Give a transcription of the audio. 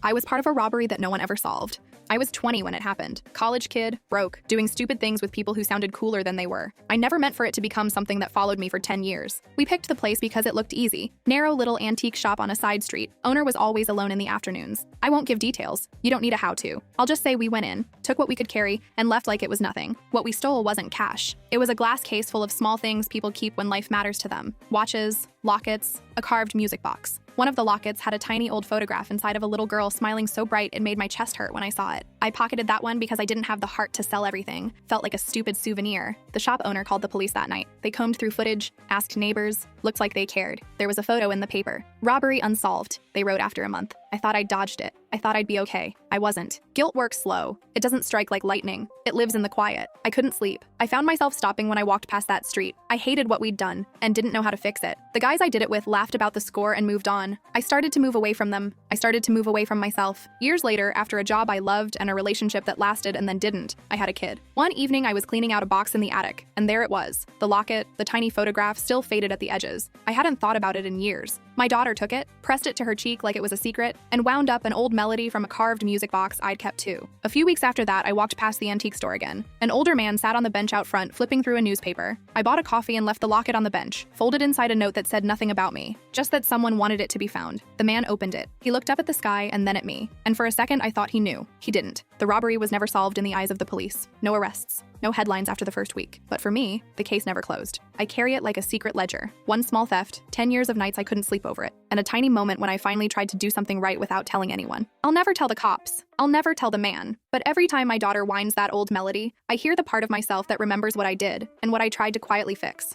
I was part of a robbery that no one ever solved. I was 20 when it happened. College kid, broke, doing stupid things with people who sounded cooler than they were. I never meant for it to become something that followed me for 10 years. We picked the place because it looked easy. Narrow little antique shop on a side street. Owner was always alone in the afternoons. I won't give details. You don't need a how-to. I'll just say we went in, took what we could carry, and left like it was nothing. What we stole wasn't cash. It was a glass case full of small things people keep when life matters to them. Watches, lockets, a carved music box. One of the lockets had a tiny old photograph inside of a little girl smiling so bright it made my chest hurt when I saw it. I pocketed that one because I didn't have the heart to sell everything. Felt like a stupid souvenir. The shop owner called the police that night. They combed through footage, asked neighbors, looked like they cared. There was a photo in the paper. Robbery unsolved, they wrote after a month. I thought I'd dodged it. I thought I'd be okay. I wasn't. Guilt works slow. It doesn't strike like lightning. It lives in the quiet. I couldn't sleep. I found myself stopping when I walked past that street. I hated what we'd done and didn't know how to fix it. The guys I did it with laughed about the score and moved on. I started to move away from them. I started to move away from myself. Years later, after a job I loved and a relationship that lasted and then didn't, I had a kid. One evening I was cleaning out a box in the attic, and there it was. The locket, the tiny photograph, still faded at the edges. I hadn't thought about it in years. My daughter took it, pressed it to her cheek like it was a secret, and wound up an old melody from a carved music box I'd kept too. A few weeks after that, I walked past the antique store again. An older man sat on the bench out front, flipping through a newspaper. I bought a coffee and left the locket on the bench, folded inside a note that said nothing about me, just that someone wanted it to be found. The man opened it. He looked up at the sky and then at me, and for a second I thought he knew. He didn't. The robbery was never solved in the eyes of the police. No arrests. No headlines after the first week. But for me, the case never closed. I carry it like a secret ledger. One small theft, 10 years of nights I couldn't sleep over it, and a tiny moment when I finally tried to do something right without telling anyone. I'll never tell the cops. I'll never tell the man. But every time my daughter whines that old melody, I hear the part of myself that remembers what I did and what I tried to quietly fix.